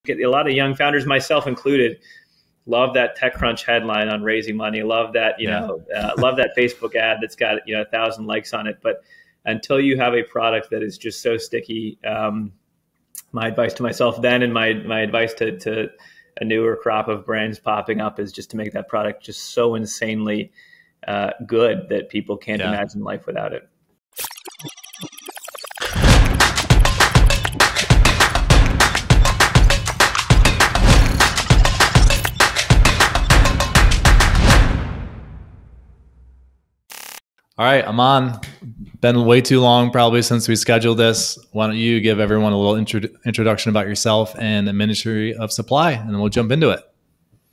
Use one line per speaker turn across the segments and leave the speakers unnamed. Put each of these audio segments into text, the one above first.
A lot of young founders, myself included, love that TechCrunch headline on raising money. Love that, love that Facebook ad that's got 1,000 likes on it. But until you have a product that is just so sticky, my advice to myself then, and my advice to a newer crop of brands popping up, is just to make that product just so insanely good that people can't imagine life without it.
All right, Aman, been way too long probably since we scheduled this. Why don't you give everyone a little introduction about yourself and the Ministry of Supply, and then we'll jump into it.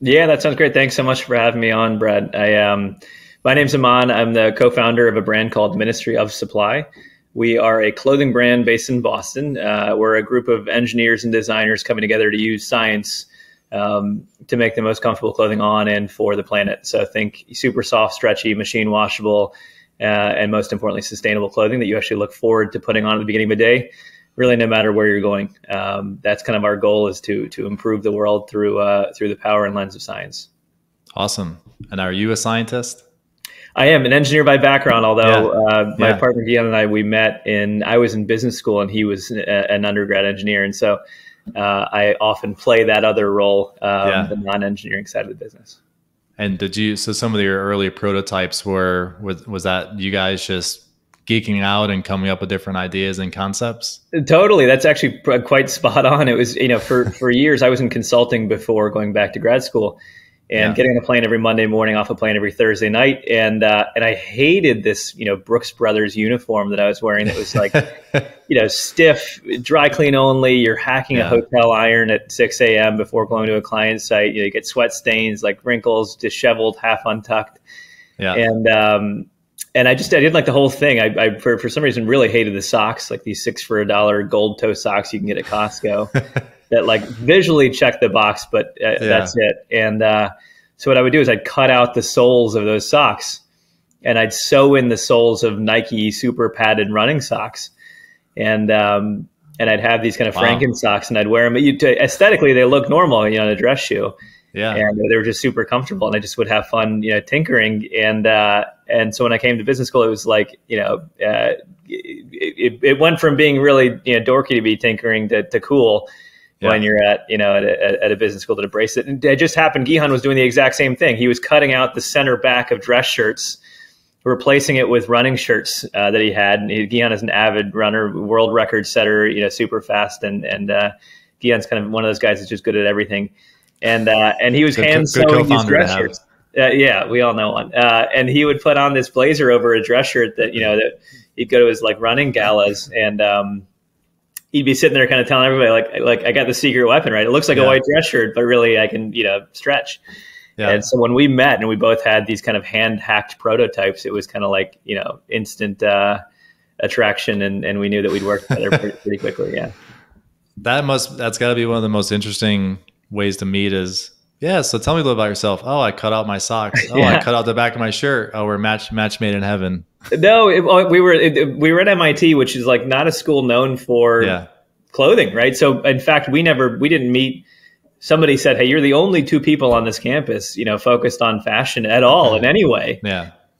Yeah, that sounds great. Thanks so much for having me on, Brad. My name's Aman. I'm the co-founder of a brand called Ministry of Supply. We are a clothing brand based in Boston. We're a group of engineers and designers coming together to use science to make the most comfortable clothing on and for the planet. So think super soft, stretchy, machine washable, and most importantly, sustainable clothing that you actually look forward to putting on at the beginning of the day, really no matter where you're going. That's kind of our goal, is to improve the world through the power and lens of science.
Awesome. And are you a scientist?
I am an engineer by background, although my partner Gian and I was in business school and he was an undergrad engineer. And so I often play that other role, the non-engineering side of the business.
And so some of your early prototypes was that you guys just geeking out and coming up with different ideas and concepts?
Totally. That's actually quite spot on. It was, for years I was in consulting before going back to grad school, and getting on a plane every Monday morning, off a plane every Thursday night. And I hated this, Brooks Brothers uniform that I was wearing. That was like, stiff, dry clean only. You're hacking a hotel iron at 6 a.m. before going to a client site. You get sweat stains, like wrinkles, disheveled, half untucked. Yeah. And I didn't like the whole thing. I for some reason really hated the socks, like these 6 for $1 gold toe socks you can get at Costco. That like visually check the box, but that's it. And so what I would do is I'd cut out the soles of those socks and I'd sew in the soles of Nike super padded running socks. And I'd have these kind of Franken socks and I'd wear them. Aesthetically, they look normal, in a dress shoe. Yeah. And they were just super comfortable, and I just would have fun, tinkering. And so when I came to business school, it was like, it went from being really, dorky to be tinkering to cool. When you're at a business school that embraced it. And it just happened, Gihan was doing the exact same thing. He was cutting out the center back of dress shirts, replacing it with running shirts that he had. And Gihan is an avid runner, world record setter, super fast. And Gihan's kind of one of those guys that's just good at everything. And he was hand sewing these dress shirts. We all know one. And he would put on this blazer over a dress shirt that, that he'd go to his like running galas, and he'd be sitting there kind of telling everybody like I got the secret weapon, right? It looks like a white dress shirt, but really I can, stretch. Yeah. And so when we met and we both had these kind of hand hacked prototypes, it was kind of like, instant attraction, and we knew that we'd work together pretty quickly. Yeah.
That's gotta be one of the most interesting ways to meet is, so tell me a little about yourself. Oh, I cut out my socks. Oh, I cut out the back of my shirt. Oh, we're match made in heaven.
No, we were at MIT, which is like not a school known for clothing, right? So in fact, we didn't meet. Somebody said, "Hey, you're the only 2 people on this campus, focused on fashion at all in any way.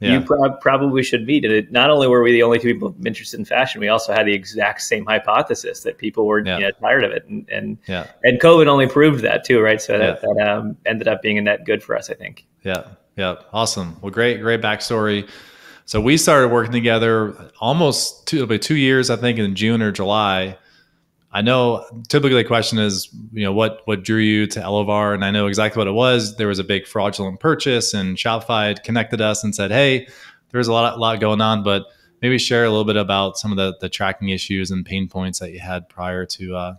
You probably should meet." And not only were we the only 2 people interested in fashion, we also had the exact same hypothesis that people were tired of it, and COVID only proved that too, right? So that ended up being a net good for us, I think.
Yeah, awesome. Well, great backstory. So we started working together almost it'll be 2 years, I think, in June or July. I know typically the question is, what drew you to Elovar? And I know exactly what it was. There was a big fraudulent purchase, and Shopify had connected us and said, hey, there's a lot going on, but maybe share a little bit about some of the tracking issues and pain points that you had prior to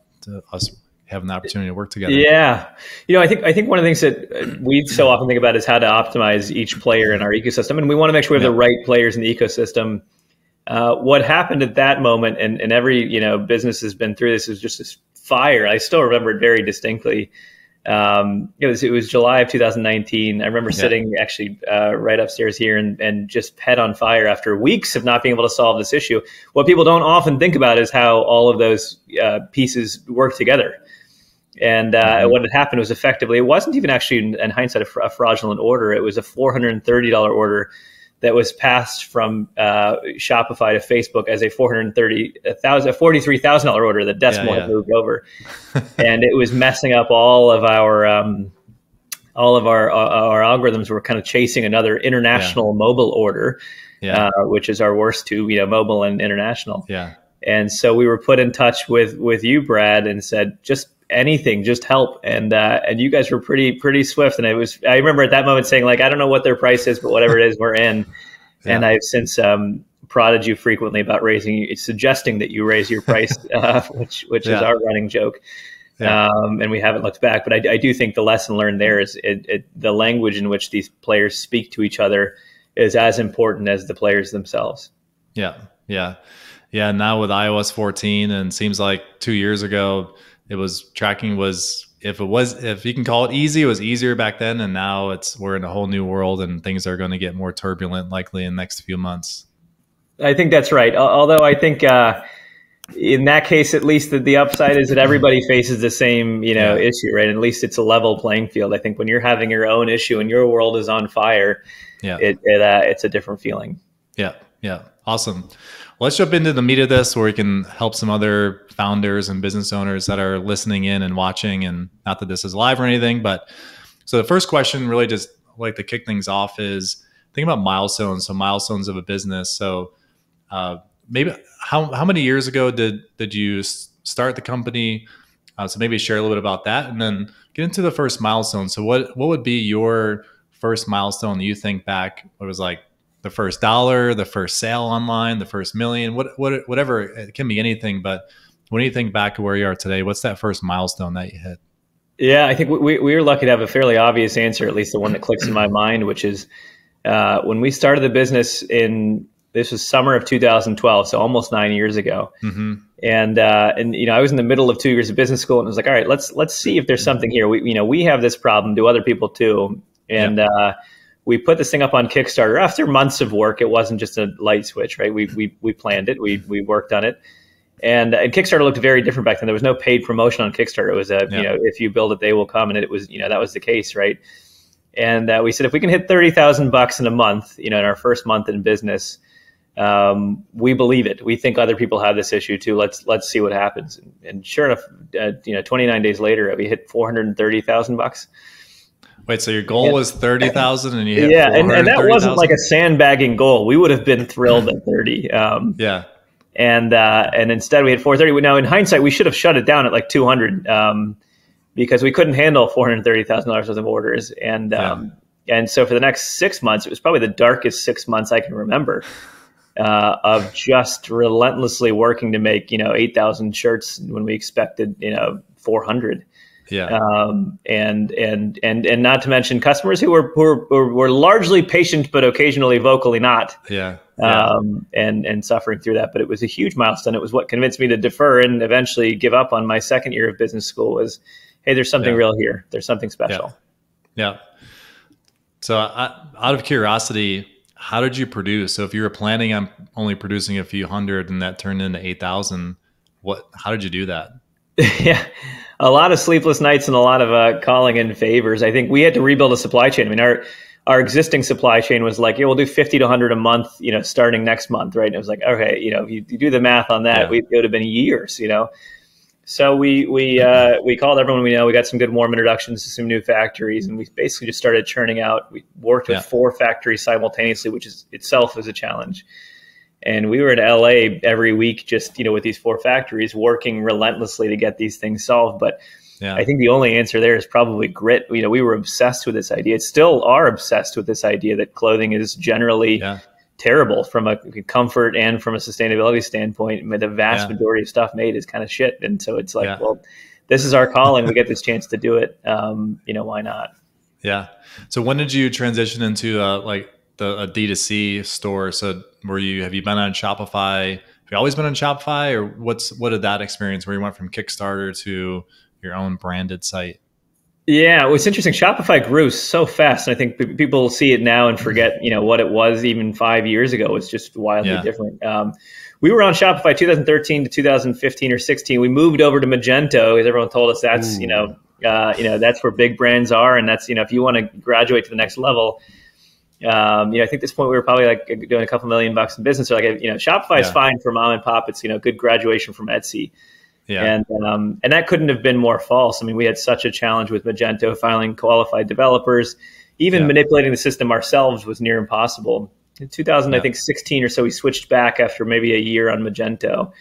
us having the opportunity to work together.
Yeah. I think one of the things that we so often think about is how to optimize each player in our ecosystem. And we want to make sure we have the right players in the ecosystem. What happened at that moment, and every, business has been through this, is just this fire. I still remember it very distinctly. It was July of 2019. I remember sitting actually right upstairs here and just head on fire after weeks of not being able to solve this issue. What people don't often think about is how all of those pieces work together. And what had happened was effectively, it wasn't even actually in hindsight a fraudulent order. It was a $430 order that was passed from Shopify to Facebook as a $43,000 order. The decimal had moved over, and it was messing up all of our algorithms. Were kind of chasing another international mobile order, which is our worst two, mobile and international.
Yeah.
And so we were put in touch with you, Brad, and said, just anything, just help. And you guys were pretty swift. And I remember at that moment saying, like, I don't know what their price is, but whatever it is, we're in. Yeah. And I've since prodded you frequently about suggesting that you raise your price, which is our running joke. Yeah. And we haven't looked back. But I do think the lesson learned there is the language in which these players speak to each other is as important as the players themselves.
Yeah. Yeah. Yeah. Now with iOS 14, and it seems like 2 years ago, tracking was, if you can call it easy, it was easier back then. And now we're in a whole new world, and things are going to get more turbulent likely in the next few months.
I think that's right. Although I think in that case, at least the upside is that everybody faces the same, issue, right? At least it's a level playing field. I think when you're having your own issue and your world is on fire, it's a different feeling.
Yeah. Yeah. Awesome. Let's jump into the meat of this, where we can help some other founders and business owners that are listening in and watching. And not that this is live or anything, but so the first question, really just like to kick things off, is think about milestones. So milestones of a business. So maybe how many years ago did you start the company? So maybe share a little bit about that, and then get into the first milestone. So what would be your first milestone that you think back? What was like the first dollar, the first sale online, the first million, whatever, it can be anything. But when you think back to where you are today, what's that first milestone that you hit?
Yeah, I think we were lucky to have a fairly obvious answer, at least the one that clicks in my mind, which is when we started the business this was summer of 2012, so almost 9 years ago. Mm-hmm. And I was in the middle of 2 years of business school, and I was like, all right, let's see if there's something here. We have this problem. Do other people too? And we put this thing up on Kickstarter after months of work. It wasn't just a light switch, right? We planned it. We worked on it. And Kickstarter looked very different back then. There was no paid promotion on Kickstarter. It was if you build it, they will come. And it was, that was the case, right? And we said, if we can hit $30,000 in a month, in our first month in business, we believe it. We think other people have this issue too. Let's see what happens. And sure enough, 29 days later, we hit $430,000.
Wait, so your goal was 30,000 and you hit
and that wasn't like a sandbagging goal. We would have been thrilled at 30. And instead we had 430. Now in hindsight, we should have shut it down at like 200 because we couldn't handle $430,000 worth of orders. And so for the next 6 months, it was probably the darkest 6 months I can remember of just relentlessly working to make 8,000 shirts when we expected 400. Yeah. And not to mention customers who were largely patient, but occasionally vocally not. Yeah. And suffering through that. But it was a huge milestone. It was what convinced me to defer and eventually give up on my second year of business school was, hey, there's something real here. There's something special.
Yeah. So out of curiosity, how did you produce? So if you were planning on only producing a few hundred and that turned into 8,000, how did you do that?
Yeah. A lot of sleepless nights and a lot of calling in favors. I think we had to rebuild a supply chain. I mean, our existing supply chain was like, we'll do 50 to 100 a month, starting next month, right? And it was like, okay, if you do the math on that, it would have been years, So we called everyone we know. We got some good warm introductions to some new factories, and we basically just started churning out. We worked with 4 factories simultaneously, which is itself is a challenge. And we were in LA every week, just, with these 4 factories working relentlessly to get these things solved. But I think the only answer there is probably grit. We were obsessed with this idea. Still are obsessed with this idea that clothing is generally terrible from a comfort and from a sustainability standpoint. The vast majority of stuff made is kind of shit. And so it's like, well, this is our calling. We get this chance to do it. Why not? Yeah.
So when did you transition into a D2C store? So have you been on Shopify? Have you always been on Shopify, or what did that experience where you went from Kickstarter to your own branded site?
Yeah, what's interesting, Shopify grew so fast. And I think people see it now and forget, what it was even 5 years ago. It's just wildly different. We were on Shopify 2013 to 2015 or 16. We moved over to Magento because everyone told us that's, that's where big brands are. And that's, if you want to graduate to the next level, I think at this point we were probably like doing a couple $1 million in business. So like, Shopify is fine for mom and pop. It's, good graduation from Etsy. Yeah. And that couldn't have been more false. I mean, we had such a challenge with Magento finding qualified developers. Even manipulating the system ourselves was near impossible. In 2016 or so, we switched back after maybe a year on Magento,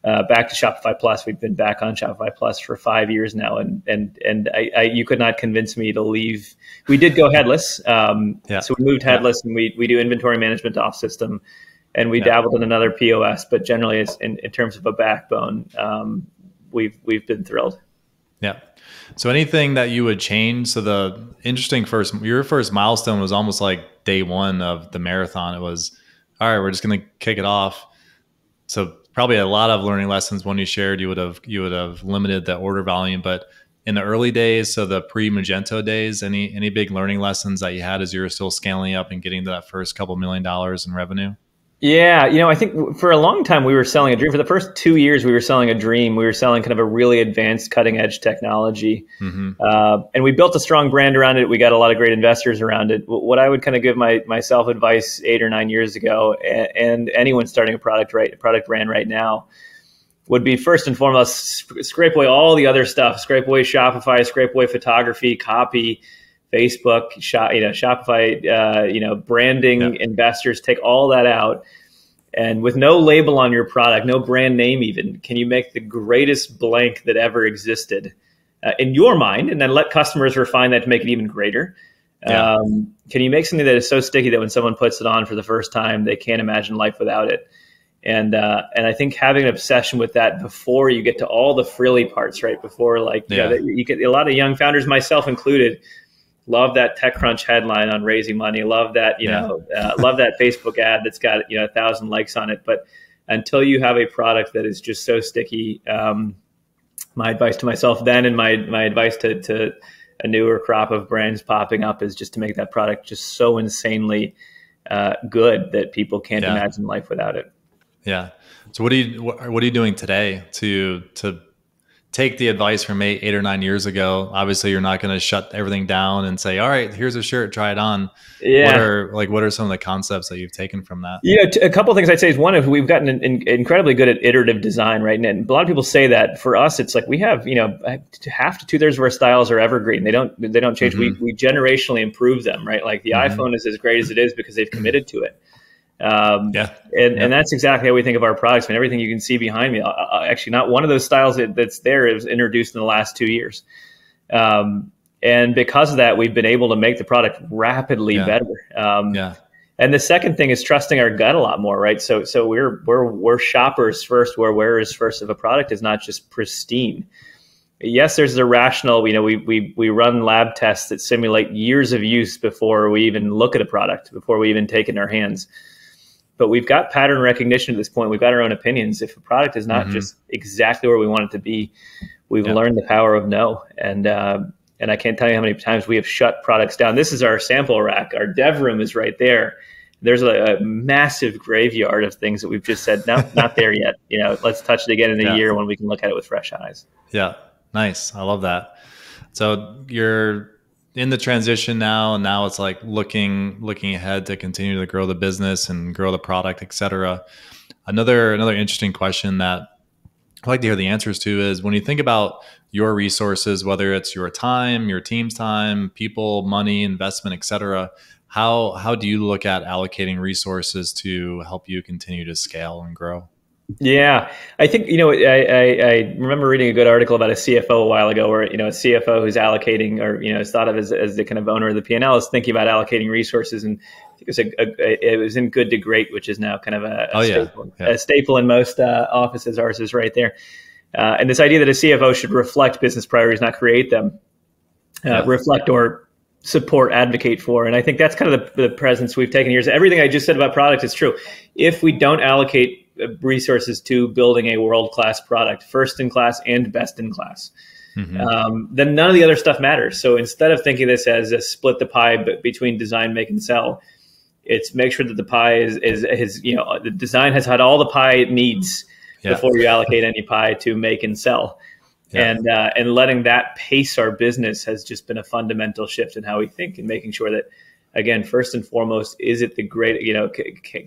back to Shopify Plus. We've been back on Shopify Plus for 5 years now, and you could not convince me to leave. We did go headless, so we moved headless, and we do inventory management off system. And we dabbled in another POS, but generally, it's in terms of a backbone, we've been thrilled.
Yeah. So anything that you would change? So your first milestone was almost like day one of the marathon. It was, all right, we're just going to kick it off. So probably a lot of learning lessons when you shared. You would have limited the order volume, but in the early days, so the pre-Magento days, any big learning lessons that you had as you were still scaling up and getting to that first couple $1 million in revenue?
Yeah, I think for a long time we were selling a dream. For the first 2 years, we were selling a dream. We were selling kind of a really advanced, cutting edge technology, and we built a strong brand around it. We got a lot of great investors around it. What I would kind of give myself advice 8 or 9 years ago, and anyone starting a product brand right now, would be first and foremost scrape away all the other stuff. Scrape away Shopify, scrape away photography, copy, Facebook, Shopify, branding, investors, take all that out. And with no label on your product, no brand name even, can you make the greatest blank that ever existed in your mind? And then let customers refine that to make it even greater. Can you make something that is so sticky that when someone puts it on for the first time, they can't imagine life without it? And I think having an obsession with that before you get to all the frilly parts, right? Before you get a lot of young founders, myself included, love that TechCrunch headline on raising money. Love that, love that Facebook ad that's got 1,000 likes on it. But until you have a product that is just so sticky, my advice to myself then, and my advice to a newer crop of brands popping up, is just to make that product just so insanely good that people can't imagine life without it.
Yeah. So what are you doing today to take the advice from 8 or 9 years ago? Obviously, you're not going to shut everything down and say, all right, here's a shirt, try it on. Yeah. What are some of the concepts that you've taken from that? Yeah,
a couple of things I'd say is, one, we've gotten incredibly good at iterative design, right? And a lot of people say that. For us, it's like we have, half to 2/3 of our styles are evergreen. They don't change. We generationally improve them, right? Like the iPhone is as great as it is because they've committed to it. And that's exactly how we think of our products. I mean, everything you can see behind me, actually not one of those styles that's there is introduced in the last 2 years. And because of that, we've been able to make the product rapidly better. And the second thing is trusting our gut a lot more, right? So we're shoppers first, we're wearers first. If a product is not just pristine, yes, there's a rational, we run lab tests that simulate years of use before we even look at a product, before we even take it in our hands. But we've got pattern recognition at this point. We've got our own opinions. If a product is not just exactly where we want it to be, we've learned the power of no. And I can't tell you how many times we have shut products down. This is our sample rack. Our dev room is right there. There's a massive graveyard of things that we've just said, no, not there yet. Let's touch it again in a year when we can look at it with fresh eyes.
Yeah, nice. I love that. So you're in the transition now, and now it's like looking ahead to continue to grow the business and grow the product, et cetera. Another interesting question that I'd like to hear the answers to is, when you think about your resources, whether it's your time, your team's time, people, money, investment, et cetera, how do you look at allocating resources to help you continue to scale and grow?
Yeah, I think, I remember reading a good article about a CFO a while ago where, a CFO who's allocating, or, is thought of as the kind of owner of the P&L, is thinking about allocating resources. And I think it was in good to great, which is now kind of a staple in most offices. Ours is right there. And this idea that a CFO should reflect business priorities, not create them, reflect or support, advocate for. And I think that's kind of the presence we've taken here. So everything I just said about product is true. If we don't allocate resources to building a world-class product, first in class and best in class, then none of the other stuff matters. So instead of thinking this as a split the pie between design, make, and sell, it's make sure that the pie is the design has had all the pie it needs before you allocate any pie to make and sell. And letting that pace our business has just been a fundamental shift in how we think, and making sure that, again, first and foremost, is it the great,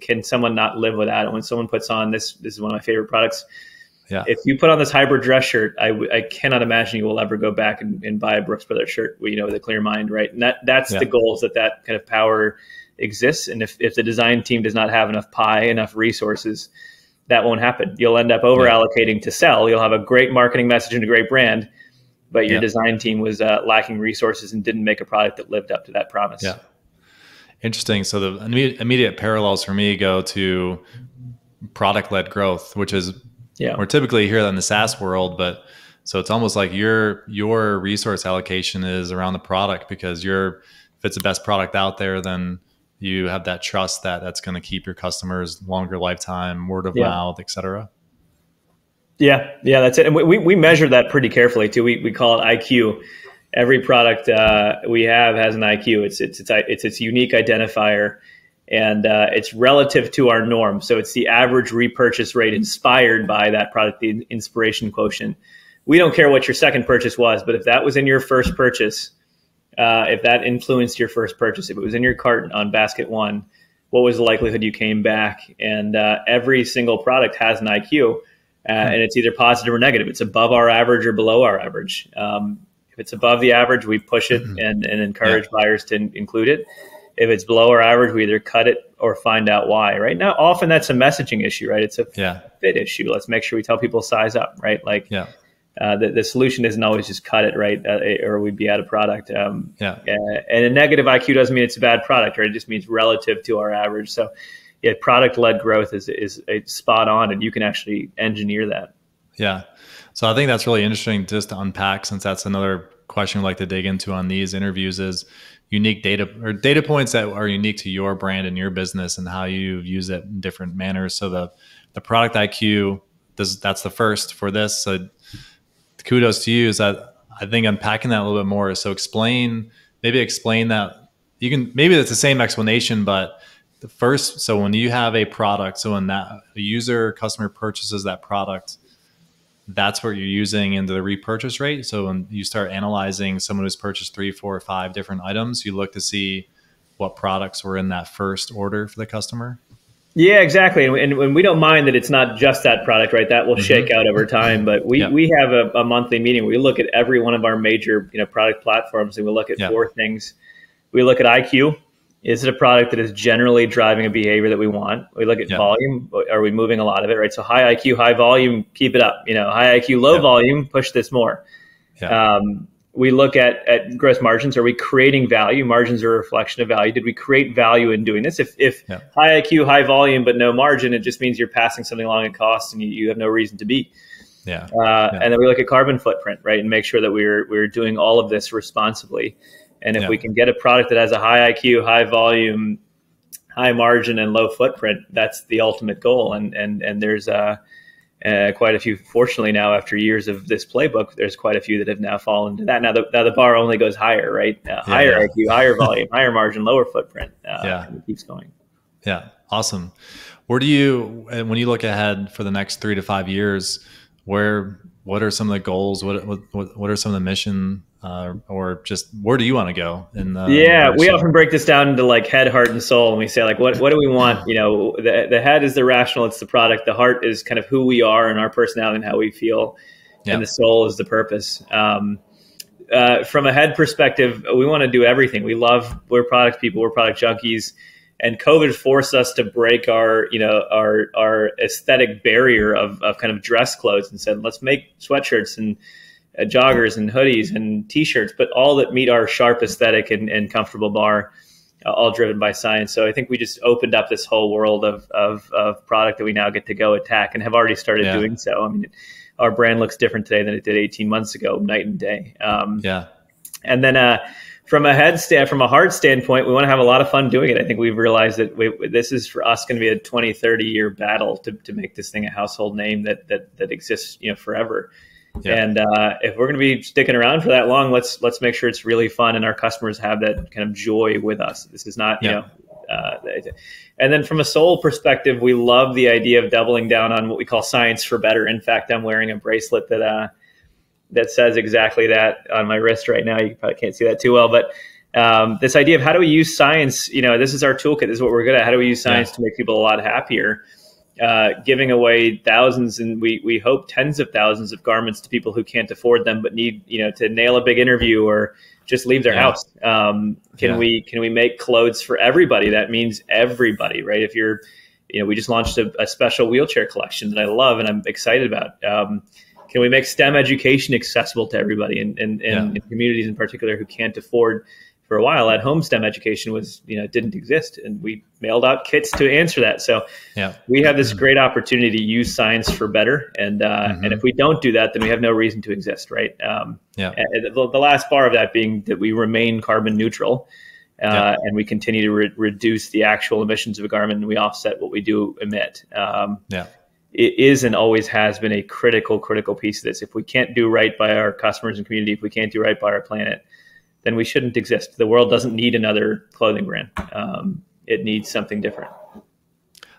can someone not live without it? When someone puts on this is one of my favorite products. If you put on this hybrid dress shirt, I cannot imagine you will ever go back and buy a Brooks Brothers shirt, with a clear mind, right? And that's the goals that kind of power exists. And if the design team does not have enough pie, enough resources, that won't happen. You'll end up over allocating to sell. You'll have a great marketing message and a great brand, but your design team was lacking resources and didn't make a product that lived up to that promise.
Yeah. Interesting. So the immediate parallels for me go to product-led growth, which is we're typically here in the SaaS world, but so it's almost like your resource allocation is around the product, because if it's the best product out there, then you have that trust that's going to keep your customers longer lifetime, word of mouth, et cetera.
Yeah, that's it. And we measure that pretty carefully too. We call it IQ. Every product we have has an IQ. It's its unique identifier, and it's relative to our norm. So it's the average repurchase rate inspired by that product, the inspiration quotient. We don't care what your second purchase was, but if that was in your first purchase, if that influenced your first purchase, if it was in your cart on basket one, what was the likelihood you came back? And every single product has an IQ, and it's either positive or negative. It's above our average or below our average. If it's above the average, we push it and encourage buyers to include it. If it's below our average, we either cut it or find out why. Right now, often that's a messaging issue, right? It's a fit issue. Let's make sure we tell people size up, right? The solution isn't always just cut it, right? Or we'd be out of product. And a negative IQ doesn't mean it's a bad product, right? It just means relative to our average. So product-led growth is spot on, and you can actually engineer that.
Yeah. So I think that's really interesting just to unpack, since that's another question we like to dig into on these interviews, is unique data or data points that are unique to your brand and your business and how you use it in different manners. So the product IQ, that's the first for this. So kudos to you. Is that, I think, unpacking that a little bit more. So explain that. You can, maybe it's the same explanation, but the first, so when you have a product, so when that a customer purchases that product, that's what you're using into the repurchase rate. So when you start analyzing someone who's purchased 3, 4, or 5 different items, you look to see what products were in that first order for the customer.
Yeah, exactly. And we don't mind that it's not just that product, right? That will shake out over time. But we have a monthly meeting. We look at every one of our major product platforms, and we look at 4 things. We look at IQ. Is it a product that is generally driving a behavior that we want? We look at volume. Are we moving a lot of it, right? So high IQ, high volume, keep it up. High IQ, low volume, push this more. We look at gross margins. Are we creating value? Margins are a reflection of value. Did we create value in doing this? If high IQ, high volume, but no margin, it just means you're passing something along at cost and you have no reason to be. And then we look at carbon footprint, right? And make sure that we're doing all of this responsibly. And if we can get a product that has a high IQ, high volume, high margin, and low footprint, that's the ultimate goal. And there's quite a few, fortunately now, after years of this playbook, there's quite a few that have now fallen to that. Now the bar only goes higher, right? Higher IQ, higher volume, higher margin, lower footprint. And it keeps going. Yeah.
Awesome. When you look ahead for the next 3 to 5 years, what are some of the goals? What are some of the mission? Or just where do you want to go?
We often break this down into like head, heart, and soul, and we say like, what do we want? The head is the rational, it's the product. The heart is kind of who we are and our personality and how we feel, and the soul is the purpose. From a head perspective, we want to do everything. We're product people, we're product junkies, and COVID forced us to break our aesthetic barrier of kind of dress clothes and said, let's make sweatshirts and joggers and hoodies and t-shirts, but all that meet our sharp aesthetic and comfortable bar, all driven by science. So I think we just opened up this whole world of product that we now get to go attack and have already started doing so. I mean, our brand looks different today than it did 18 months ago, night and day. And then from a heart standpoint, we want to have a lot of fun doing it. I think we've realized that this is for us going to be a 20, 30 year battle to make this thing a household name that exists, forever.
Yeah.
And if we're going to be sticking around for that long, let's make sure it's really fun and our customers have that kind of joy with us. This is not, and then from a soul perspective, we love the idea of doubling down on what we call science for better. In fact, I'm wearing a bracelet that says exactly that on my wrist right now. You probably can't see that too well, but this idea of how do we use science, this is our toolkit. This is what we're good at. How do we use science to make people a lot happier? Giving away thousands and we hope tens of thousands of garments to people who can't afford them, but need, to nail a big interview or just leave their house. Can we make clothes for everybody? That means everybody, right? If you're, we just launched a special wheelchair collection that I love and I'm excited about. Can we make STEM education accessible to everybody and in communities in particular who can't afford? For a while at home, STEM education was, didn't exist, and we mailed out kits to answer that. So we have this great opportunity to use science for better. And if we don't do that, then we have no reason to exist, right? And the last bar of that being that we remain carbon neutral and we continue to reduce the actual emissions of a garment and we offset what we do emit. It is and always has been a critical piece of this. If we can't do right by our customers and community, if we can't do right by our planet, then we shouldn't exist. The world doesn't need another clothing brand. It needs something different.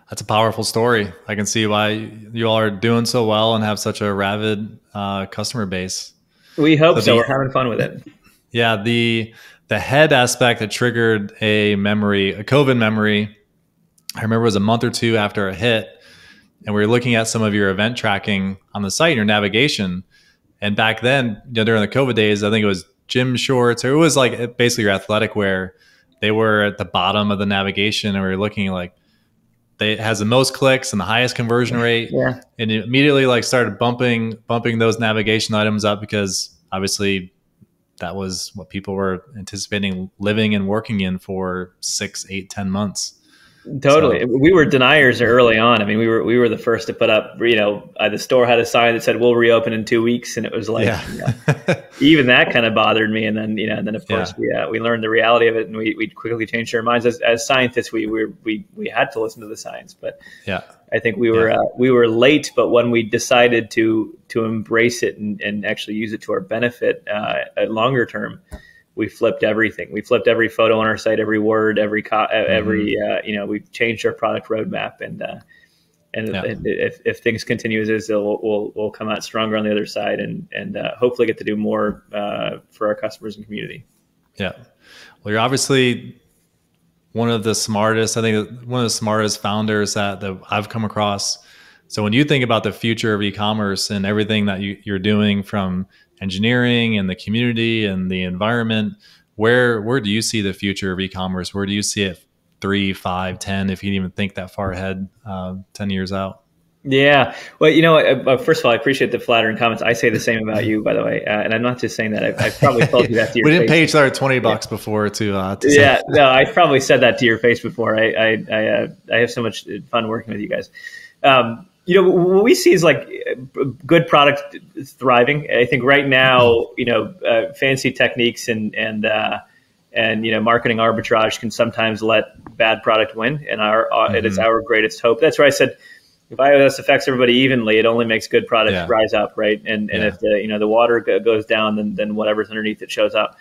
That's a powerful story. I can see why you all are doing so well and have such a rabid customer base.
We hope so. We're having fun with it.
Yeah, the head aspect that triggered a COVID memory, I remember it was a month or two after a hit, and we were looking at some of your event tracking on the site, your navigation. And back then, during the COVID days, I think it was gym shorts, or it was like basically your athletic wear. They were at the bottom of the navigation, and we were looking like it has the most clicks and the highest conversion rate. And it immediately started bumping those navigation items up because obviously that was what people were anticipating living and working in for 6, 8, 10 months.
Totally. So, we were deniers early on. I mean, we were the first to put up, the store had a sign that said, we'll reopen in 2 weeks. And it was like, even that kind of bothered me. And then of course we learned the reality of it and we quickly changed our minds. As scientists, we had to listen to the science, but I think we were late, but when we decided to embrace it and actually use it to our benefit, longer term, we flipped everything. We flipped every photo on our site, every word, we've changed our product roadmap. And if things continue as is, we'll come out stronger on the other side and hopefully get to do more for our customers and community.
Yeah. Well, you're obviously one of the smartest founders that I've come across. So when you think about the future of e-commerce and everything that you're doing from engineering and the community and the environment, where do you see the future of e-commerce? Where do you see it 3, 5, 10, if you even think that far ahead, 10 years out?
Yeah. Well, first of all, I appreciate the flattering comments. I say the same about you, by the way. And I'm not just saying that. I've probably told you that to your face.
We didn't pay each other $20 before to
say. No, I've probably said that to your face before. I have so much fun working with you guys. What we see is good product thriving. I think right now, fancy techniques and marketing arbitrage can sometimes let bad product win, and it is our greatest hope. That's why I said if iOS affects everybody evenly, it only makes good products rise up, right? And if the water goes down, then whatever's underneath it shows up,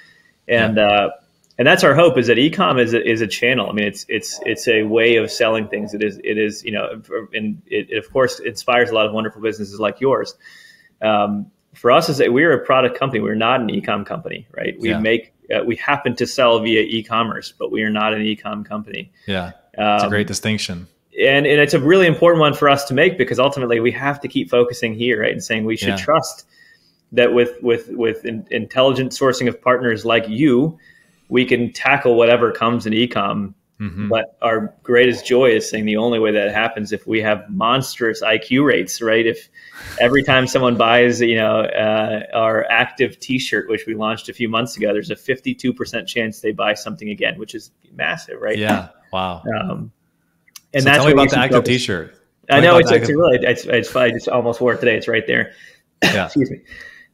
and that's our hope, is that e-com is a channel. I mean, it's a way of selling things. It is and it of course inspires a lot of wonderful businesses like yours. For us, is that we're a product company. We're not an e-com company, right? We happen to sell via e-commerce, but we are not an e-com company. Yeah,
it's a great distinction.
And it's a really important one for us to make, because ultimately we have to keep focusing here, right? And saying we should trust that with intelligent sourcing of partners like you, we can tackle whatever comes in e-com. But our greatest joy is saying the only way that happens if we have monstrous IQ rates, right? If every time someone buys, our active T-shirt, which we launched a few months ago, there's a 52% chance they buy something again, which is massive, right?
Yeah. Wow.
And
so
that's
tell me about the active T-shirt.
I know it's fun. I just almost wore it today. It's right there.
Yeah.
Excuse me.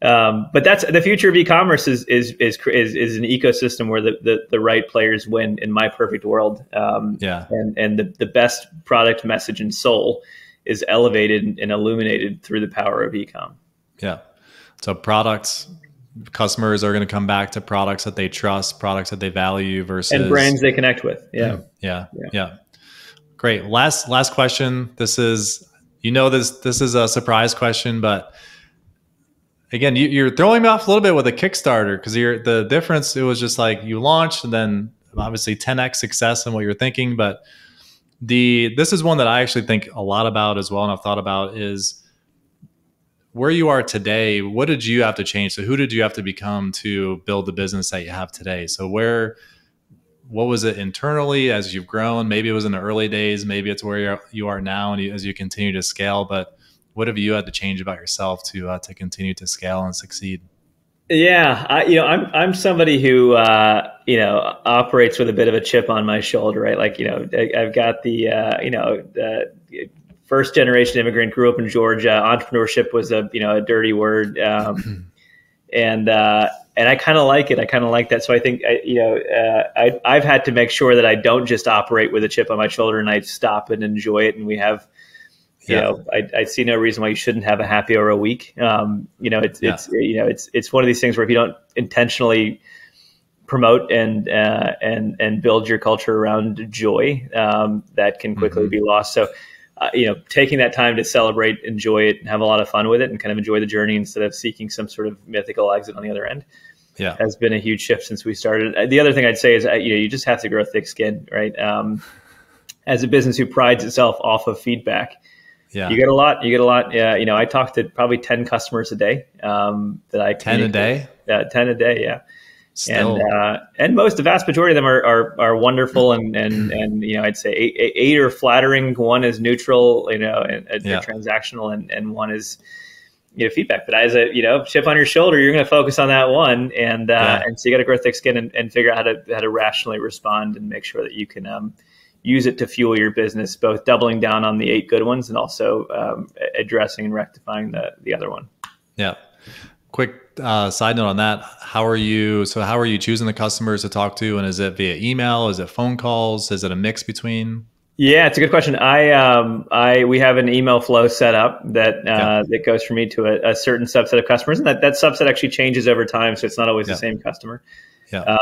But that's the future of e-commerce is an ecosystem where the right players win, in my perfect world. And the best product message and soul is elevated and illuminated through the power of e-com.
Yeah. So products, customers are going to come back to products that they trust, products that they value versus
and brands they connect with. Yeah.
Yeah. Great. Last question. This is, this is a surprise question, but again, you're throwing me off a little bit with a Kickstarter because the difference, it was just like you launched and then obviously 10x success in what you're thinking. But this is one that I actually think a lot about as well, and I've thought about, is where you are today. What did you have to change? So who did you have to become to build the business that you have today? So what was it internally as you've grown? Maybe it was in the early days, maybe it's where you are now and as you continue to scale, but what have you had to change about yourself to continue to scale and succeed?
Yeah, I'm somebody who operates with a bit of a chip on my shoulder, right? Like, I've got the first generation immigrant, grew up in Georgia. Entrepreneurship was a dirty word, and I kind of like it. I kind of like that. So I think I've had to make sure that I don't just operate with a chip on my shoulder and I stop and enjoy it. And we have. I see no reason why you shouldn't have a happy hour a week. It's one of these things where if you don't intentionally promote and build your culture around joy, that can quickly be lost. So, taking that time to celebrate, enjoy it, and have a lot of fun with it, and kind of enjoy the journey instead of seeking some sort of mythical exit on the other end, has been a huge shift since we started. The other thing I'd say is, you just have to grow thick skin, right? As a business who prides itself off of feedback. Yeah. You get a lot. Yeah. I talk to probably 10 customers a day, that I
10 a day.
10 a day. Yeah.
Still.
And the vast majority of them are wonderful. And I'd say eight are flattering. One is neutral, and transactional, and one is, feedback. But as a, chip on your shoulder, you're going to focus on that one. And so you got to grow thick skin and figure out how to rationally respond and make sure that you can, use it to fuel your business, both doubling down on the 8 good ones and also addressing and rectifying the other one.
Yeah. Quick side note on that. How are you choosing the customers to talk to? And is it via email? Is it phone calls? Is it a mix between?
Yeah, it's a good question. We have an email flow set up that goes from me to a certain subset of customers. And that subset actually changes over time. So it's not always the same customer. Yeah.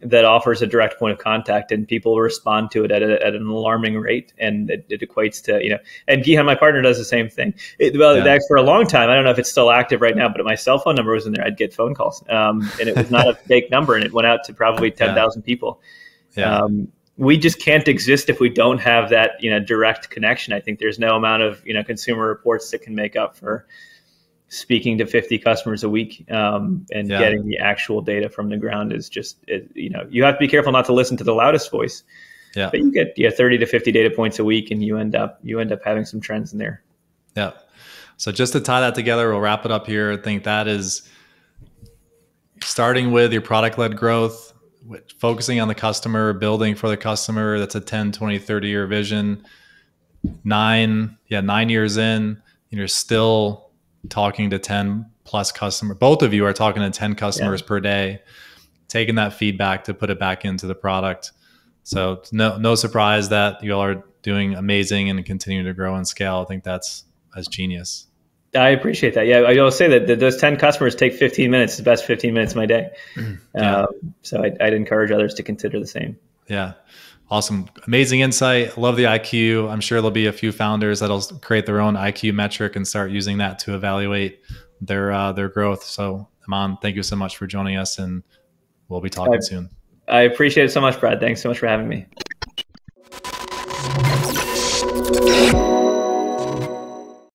That offers a direct point of contact, and people respond to it at an alarming rate, and it equates to, and Gihan, my partner, does the same thing. For a long time, I don't know if it's still active right now, but my cell phone number was in there. I'd get phone calls, and it was not a fake number, and it went out to probably 10,000 people. Yeah. We just can't exist if we don't have that, direct connection. I think there's no amount of, consumer reports that can make up for speaking to 50 customers a week, and getting the actual data from the ground is just, you have to be careful not to listen to the loudest voice. Yeah. But you get 30 to 50 data points a week, and you end up having some trends in there.
Yeah. So just to tie that together, we'll wrap it up here. I think that is starting with your product-led growth, focusing on the customer, building for the customer. That's a 10, 20, 30-year vision. 9 years in, you're still talking to 10 plus customers. Both of you are talking to 10 customers per day, taking that feedback to put it back into the product. So it's no surprise that you all are doing amazing and continuing to grow and scale. I think that's genius.
I appreciate that. Yeah, I will say that those 10 customers take 15 minutes, the best 15 minutes of my day. So I'd encourage others to consider the same. Yeah.
Awesome. Amazing insight. Love the IQ. I'm sure there'll be a few founders that'll create their own IQ metric and start using that to evaluate their growth. So Aman, thank you so much for joining us, and we'll be talking soon.
I appreciate it so much, Brad. Thanks so much for having me.